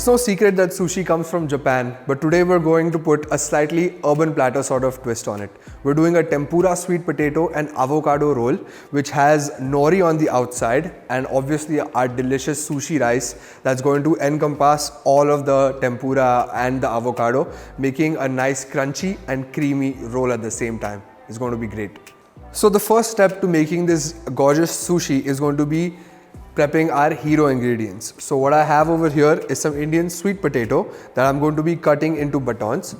It's no secret that sushi comes from Japan, but today we're going to put a slightly urban platter sort of twist on it. We're doing a tempura sweet potato and avocado roll, which has nori on the outside and obviously our delicious sushi rice that's going to encompass all of the tempura and the avocado, making a nice crunchy and creamy roll at the same time. It's going to be great. So the first step to making this gorgeous sushi is going to be prepping our hero ingredients. So what I have over here is some Indian sweet potato that I'm going to be cutting into batons.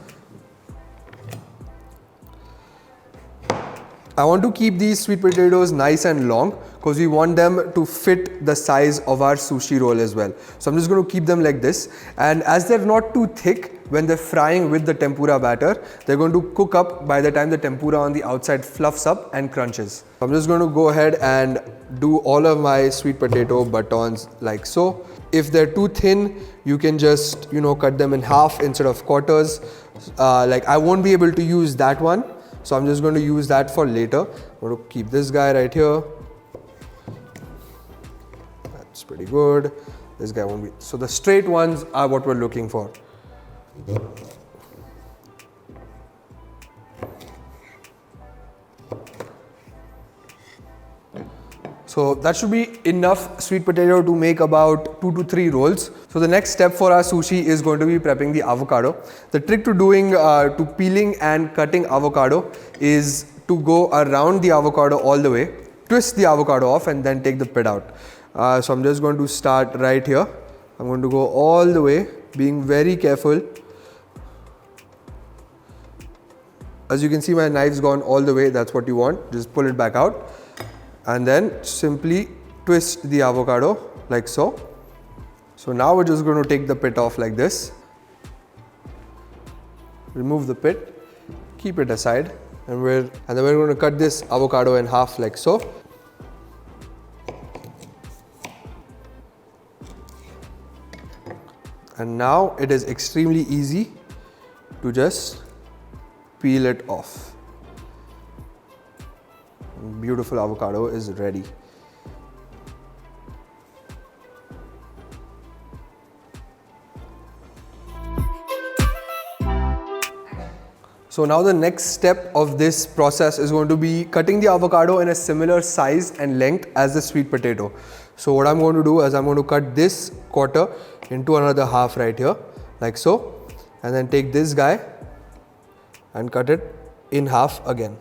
I want to keep these sweet potatoes nice and long because we want them to fit the size of our sushi roll as well. So I'm just going to keep them like this, and as they're not too thick, when they're frying with the tempura batter, they're going to cook up by the time the tempura on the outside fluffs up and crunches. I'm just going to go ahead and do all of my sweet potato batons like so. If they're too thin, you can just, cut them in half instead of quarters. Like I won't be able to use that one, so I'm just going to use that for later. I'm going to keep this guy right here. That's pretty good. This guy won't be. So the straight ones are what we're looking for. So that should be enough sweet potato to make about 2 to 3 rolls. So the next step for our sushi is going to be prepping the avocado. The trick to peeling and cutting avocado is to go around the avocado all the way, twist the avocado off and then take the pit out. So I'm just going to start right here. I'm going to go all the way, being very careful. As you can see, my knife's gone all the way. That's what you want. Just pull it back out and then simply twist the avocado like so. So now we're just going to take the pit off like this. Remove the pit, keep it aside, and then we're going to cut this avocado in half like so. And now it is extremely easy to just peel it off. Beautiful avocado is ready. So now the next step of this process is going to be cutting the avocado in a similar size and length as the sweet potato. So what I'm going to do is I'm going to cut this quarter into another half right here, like so, and then take this guy and cut it in half again.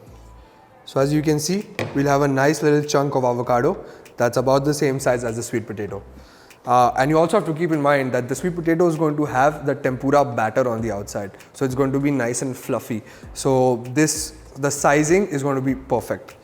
So as you can see, we'll have a nice little chunk of avocado that's about the same size as the sweet potato. And you also have to keep in mind that the sweet potato is going to have the tempura batter on the outside. So it's going to be nice and fluffy. So the sizing is going to be perfect.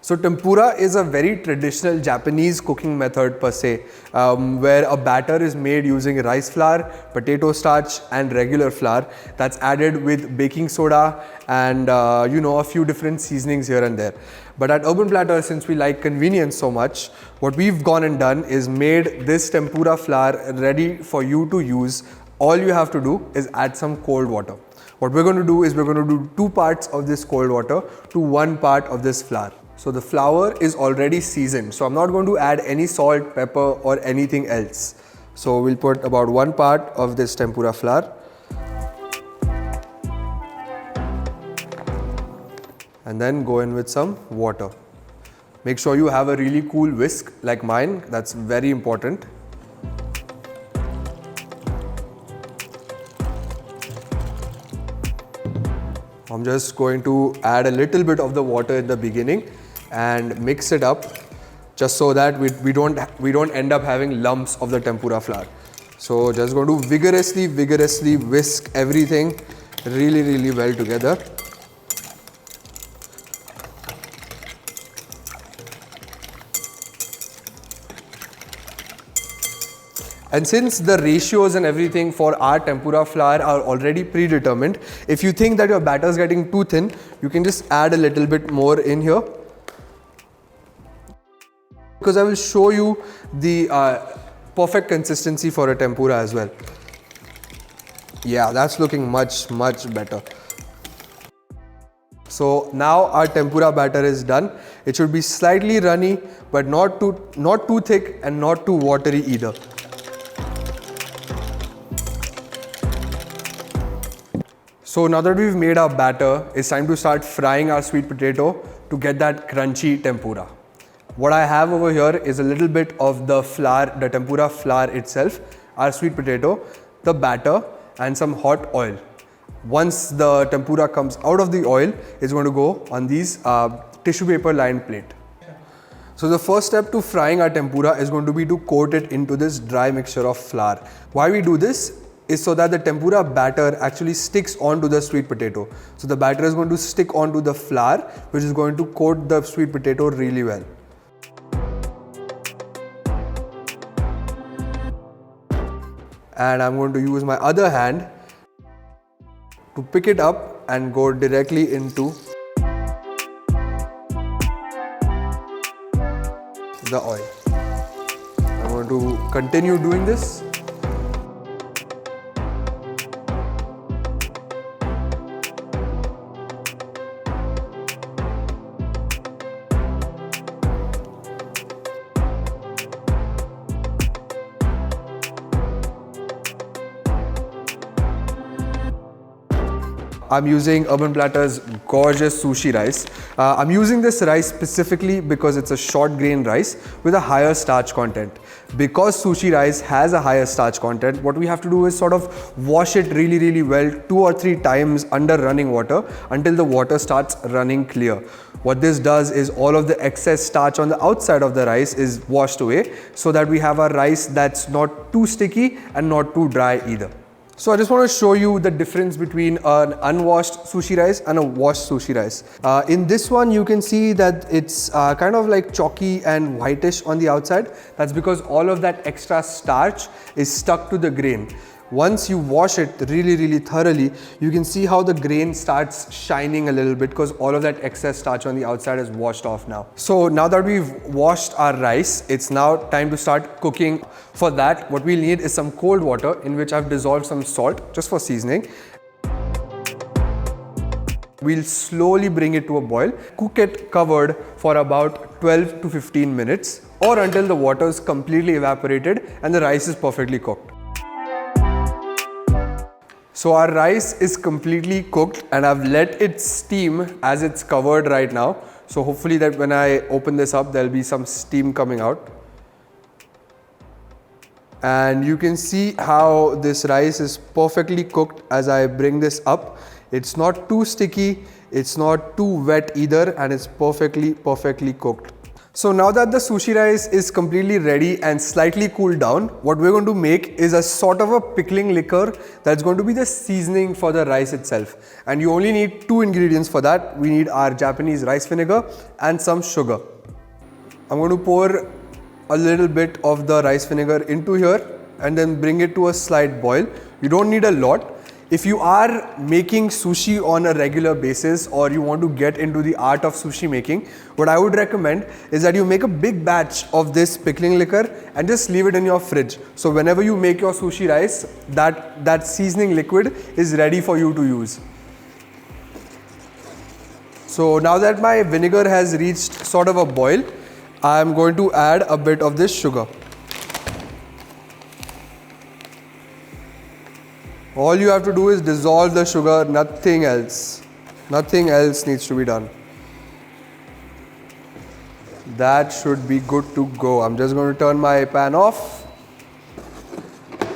So tempura is a very traditional Japanese cooking method per se, where a batter is made using rice flour, potato starch and regular flour that's added with baking soda and a few different seasonings here and there. But at Urban Platter, since we like convenience so much, what we've gone and done is made this tempura flour ready for you to use. All you have to do is add some cold water. What we're going to do is we're going to do 2 parts of this cold water to 1 part of this flour. So the flour is already seasoned, so I'm not going to add any salt, pepper or anything else. So we'll put about 1 part of this tempura flour and then go in with some water. Make sure you have a really cool whisk like mine, that's very important. I'm just going to add a little bit of the water in the beginning and mix it up just so that we don't end up having lumps of the tempura flour. So just going to vigorously whisk everything really well together. And since the ratios and everything for our tempura flour are already predetermined, if you think that your batter is getting too thin, you can just add a little bit more in here. Because I will show you the perfect consistency for a tempura as well. Yeah, that's looking much better. So now our tempura batter is done. It should be slightly runny, but not too thick and not too watery either. So now that we've made our batter, it's time to start frying our sweet potato to get that crunchy tempura. What I have over here is a little bit of the flour, the tempura flour itself, our sweet potato, the batter, and some hot oil. Once the tempura comes out of the oil, it's going to go on these tissue paper lined plate. So the first step to frying our tempura is going to be to coat it into this dry mixture of flour. Why we do this is so that the tempura batter actually sticks onto the sweet potato. So the batter is going to stick onto the flour, which is going to coat the sweet potato really well. And I'm going to use my other hand to pick it up and go directly into the oil. I'm going to continue doing this. I'm using Urban Platter's gorgeous sushi rice. I'm using this rice specifically because it's a short grain rice with a higher starch content. Because sushi rice has a higher starch content, what we have to do is sort of wash it really well 2 or 3 times under running water until the water starts running clear. What this does is all of the excess starch on the outside of the rice is washed away so that we have a rice that's not too sticky and not too dry either. So I just want to show you the difference between an unwashed sushi rice and a washed sushi rice. In this one, you can see that it's kind of like chalky and whitish on the outside. That's because all of that extra starch is stuck to the grain. Once you wash it really thoroughly, you can see how the grain starts shining a little bit because all of that excess starch on the outside is washed off now. So now that we've washed our rice, it's now time to start cooking. For that, what we'll need is some cold water in which I've dissolved some salt just for seasoning. We'll slowly bring it to a boil. Cook it covered for about 12 to 15 minutes or until the water is completely evaporated and the rice is perfectly cooked. So our rice is completely cooked and I've let it steam as it's covered right now. So hopefully that when I open this up, there'll be some steam coming out. And you can see how this rice is perfectly cooked as I bring this up. It's not too sticky, it's not too wet either, and it's perfectly cooked. So now that the sushi rice is completely ready and slightly cooled down, what we're going to make is a sort of a pickling liquor that's going to be the seasoning for the rice itself. And you only need 2 ingredients for that. We need our Japanese rice vinegar and some sugar. I'm going to pour a little bit of the rice vinegar into here and then bring it to a slight boil. You don't need a lot. If you are making sushi on a regular basis or you want to get into the art of sushi making, what I would recommend is that you make a big batch of this pickling liquor and just leave it in your fridge. So whenever you make your sushi rice, that seasoning liquid is ready for you to use. So now that my vinegar has reached sort of a boil, I'm going to add a bit of this sugar. All you have to do is dissolve the sugar, nothing else. Nothing else needs to be done. That should be good to go. I'm just going to turn my pan off.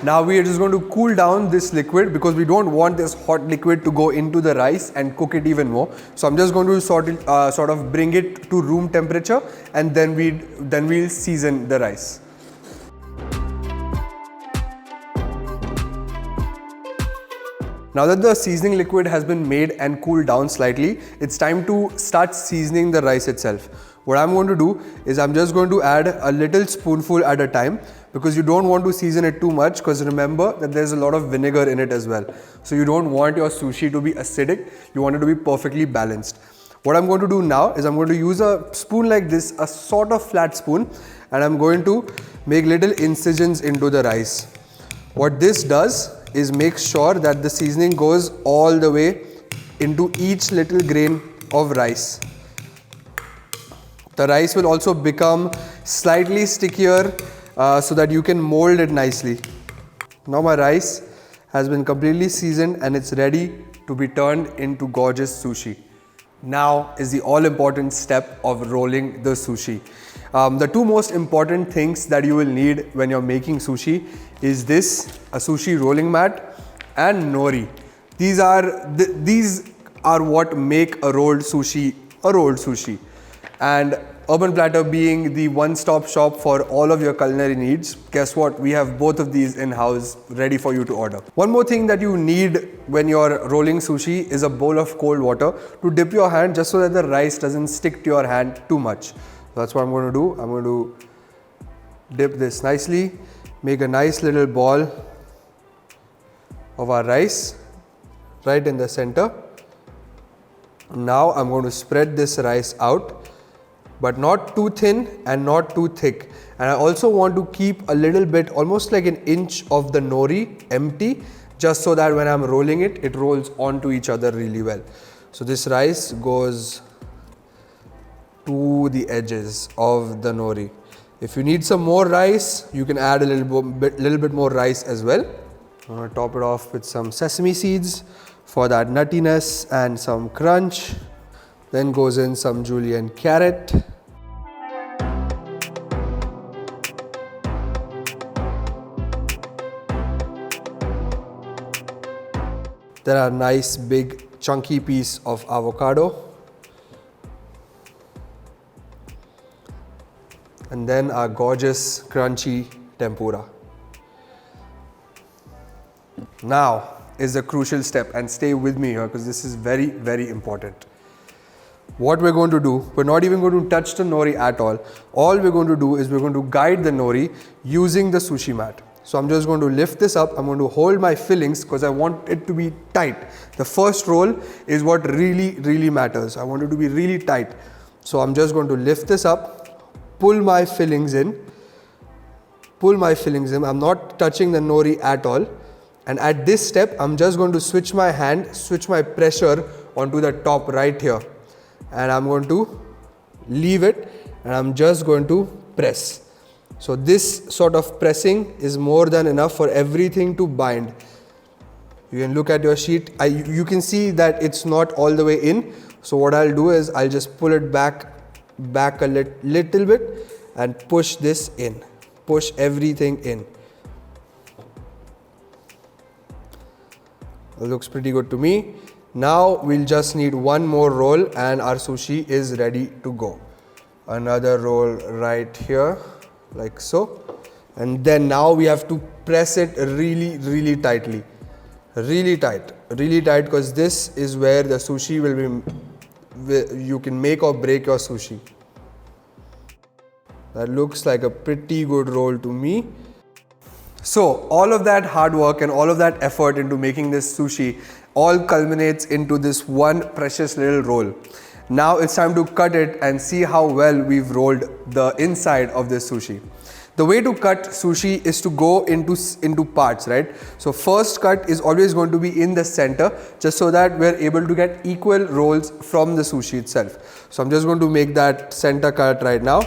Now we are just going to cool down this liquid because we don't want this hot liquid to go into the rice and cook it even more. So I'm just going to sort of bring it to room temperature and then we'll season the rice. Now that the seasoning liquid has been made and cooled down slightly, it's time to start seasoning the rice itself. What I'm going to do is I'm just going to add a little spoonful at a time because you don't want to season it too much because remember that there's a lot of vinegar in it as well. So you don't want your sushi to be acidic, you want it to be perfectly balanced. What I'm going to do now is I'm going to use a spoon like this, a sort of flat spoon, and I'm going to make little incisions into the rice. What this does is make sure that the seasoning goes all the way into each little grain of rice. The rice will also become slightly stickier so that you can mold it nicely. Now my rice has been completely seasoned and it's ready to be turned into gorgeous sushi. Now is the all-important step of rolling the sushi. The two most important things that you will need when you're making sushi is this, a sushi rolling mat, and nori. These are what make a rolled sushi. And Urban Platter being the one-stop shop for all of your culinary needs, guess what? We have both of these in-house ready for you to order. One more thing that you need when you're rolling sushi is a bowl of cold water to dip your hand just so that the rice doesn't stick to your hand too much. That's what I'm going to do. I'm going to dip this nicely, make a nice little ball of our rice right in the center. Now I'm going to spread this rice out, but not too thin and not too thick. And I also want to keep a little bit, almost like an inch of the nori empty, just so that when I'm rolling it, it rolls onto each other really well. So this rice goes to the edges of the nori. If you need some more rice, you can add a little bit more rice as well. I'm going to top it off with some sesame seeds for that nuttiness and some crunch. Then goes in some julienne carrot. Then a nice big chunky piece of avocado. And then our gorgeous crunchy tempura. Now is the crucial step, and stay with me here because this is very, very important. What we're going to do, we're not even going to touch the nori at all. All we're going to do is we're going to guide the nori using the sushi mat. So I'm just going to lift this up. I'm going to hold my fillings because I want it to be tight. The first roll is what really, really matters. I want it to be really tight. So I'm just going to lift this up, pull my fillings in. I'm not touching the nori at all. And at this step, I'm just going to switch my pressure onto the top right here. And I'm going to leave it and I'm just going to press. So this sort of pressing is more than enough for everything to bind. You can look at your sheet. You can see that it's not all the way in. So what I'll do is I'll just pull it back a little bit and push this in. Push everything in. It looks pretty good to me. Now we'll just need one more roll and our sushi is ready to go. Another roll right here, like so. And then now we have to press it really, really tightly. Really tight because this is where the sushi will be, you can make or break your sushi. That looks like a pretty good roll to me. So all of that hard work and all of that effort into making this sushi all culminates into this one precious little roll. Now it's time to cut it and see how well we've rolled the inside of this sushi. The way to cut sushi is to go into parts, right? So first cut is always going to be in the center, just so that we're able to get equal rolls from the sushi itself. So I'm just going to make that center cut right now.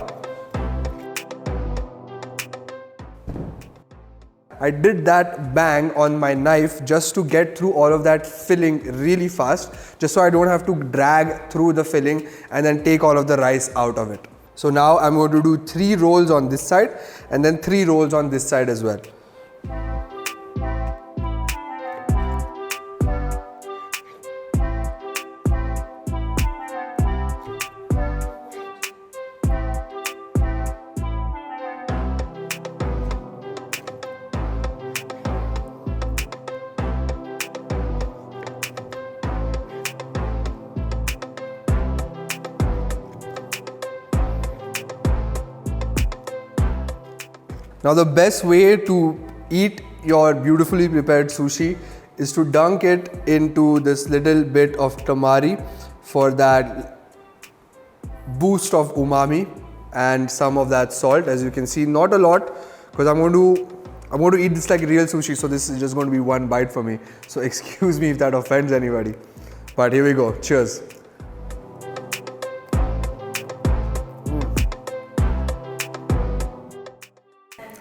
I did that bang on my knife just to get through all of that filling really fast, just so I don't have to drag through the filling and then take all of the rice out of it. So now I'm going to do 3 rolls on this side and then 3 rolls on this side as well. Now the best way to eat your beautifully prepared sushi is to dunk it into this little bit of tamari for that boost of umami and some of that salt. As you can see, not a lot, because I'm going to eat this like real sushi, so this is just going to be one bite for me. So excuse me if that offends anybody. But here we go. Cheers.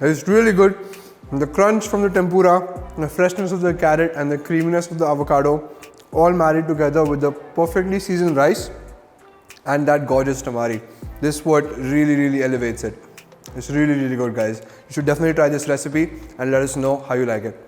It's really good. The crunch from the tempura, the freshness of the carrot and the creaminess of the avocado all married together with the perfectly seasoned rice and that gorgeous tamari. This is what really elevates it. It's really good, guys. You should definitely try this recipe and let us know how you like it.